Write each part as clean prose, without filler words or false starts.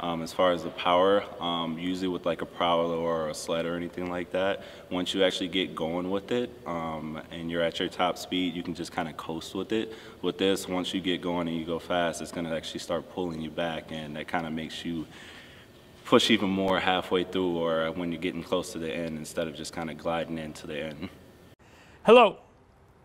As far as the power, usually with like a prowler or a sled or anything like that, once you actually get going with it and you're at your top speed, you can just kind of coast with it. With this, once you get going and you go fast, it's going to actually start pulling you back, and that kind of makes you push even more halfway through or when you're getting close to the end instead of just kind of gliding into the end. Hello,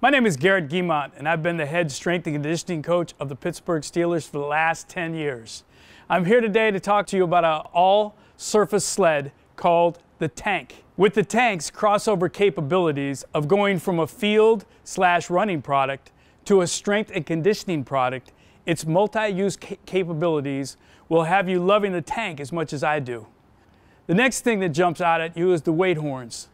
my name is Garrett Guimont, and I've been the head strength and conditioning coach of the Pittsburgh Steelers for the last 10 years. I'm here today to talk to you about an all-surface sled called the Tank. With the Tank's crossover capabilities of going from a field/running product to a strength and conditioning product, its multi-use capabilities will have you loving the Tank as much as I do. The next thing that jumps out at you is the weight horns.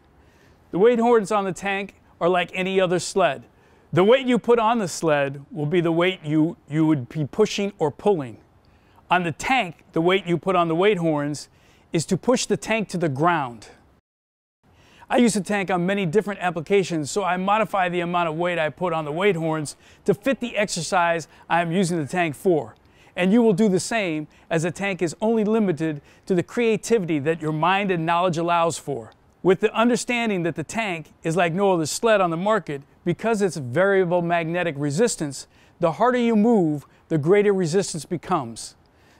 The weight horns on the Tank are like any other sled. The weight you put on the sled will be the weight you would be pushing or pulling. On the Tank, the weight you put on the weight horns is to push the Tank to the ground. I use the Tank on many different applications, so I modify the amount of weight I put on the weight horns to fit the exercise I am using the Tank for. And you will do the same, as the Tank is only limited to the creativity that your mind and knowledge allows for. With the understanding that the Tank is like no other sled on the market, because it's variable magnetic resistance, the harder you move, the greater resistance becomes.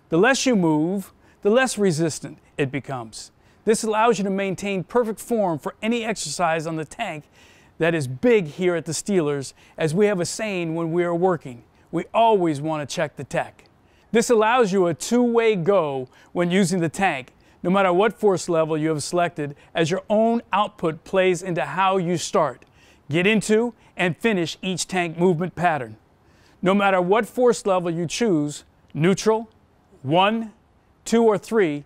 The less you move, the less resistant it becomes. This allows you to maintain perfect form for any exercise on the Tank that is big here at the Steelers, as we have a saying when we are working: we always want to check the tech. This allows you a two-way go when using the Tank, no matter what force level you have selected, as your own output plays into how you start, get into, and finish each Tank movement pattern. No matter what force level you choose, neutral, 1, 2, or 3,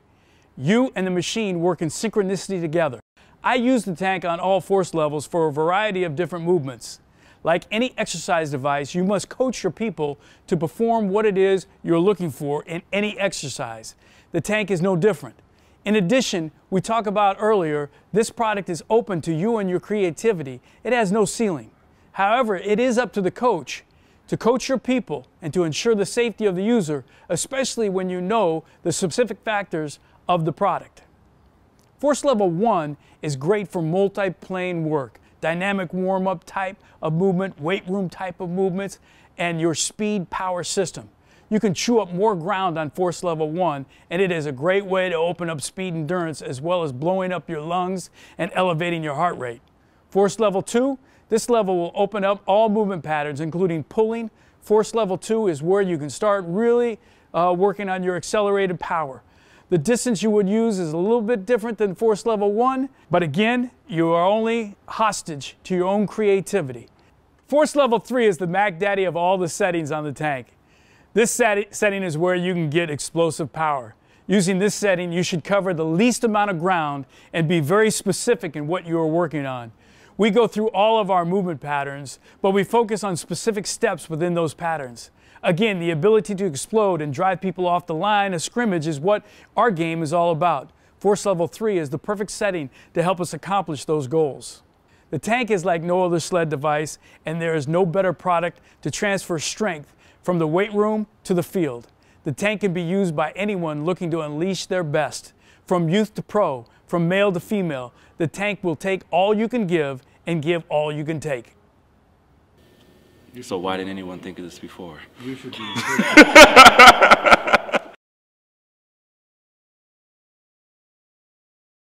you and the machine work in synchronicity together. I use the Tank on all force levels for a variety of different movements. Like any exercise device, you must coach your people to perform what it is you're looking for in any exercise. The Tank is no different. In addition, we talked about earlier, this product is open to you and your creativity. It has no ceiling. However, it is up to the coach to coach your people and to ensure the safety of the user, especially when you know the specific factors of the product. Force level 1 is great for multi-plane work, dynamic warm-up type of movement, weight room type of movements, and your speed power system. You can chew up more ground on force level 1, and it is a great way to open up speed endurance as well as blowing up your lungs and elevating your heart rate. Force level 2, this level will open up all movement patterns, including pulling. Force level 2 is where you can start really working on your accelerated power. The distance you would use is a little bit different than force level 1, but again, you are only hostage to your own creativity. Force level 3 is the Mac Daddy of all the settings on the Tank. This setting is where you can get explosive power. Using this setting, you should cover the least amount of ground and be very specific in what you are working on. We go through all of our movement patterns, but we focus on specific steps within those patterns. Again, the ability to explode and drive people off the line of scrimmage is what our game is all about. Force level 3 is the perfect setting to help us accomplish those goals. The Tank is like no other sled device, and there is no better product to transfer strength from the weight room to the field. The Tank can be used by anyone looking to unleash their best. From youth to pro, from male to female, the Tank will take all you can give and give all you can take. So why didn't anyone think of this before? You should be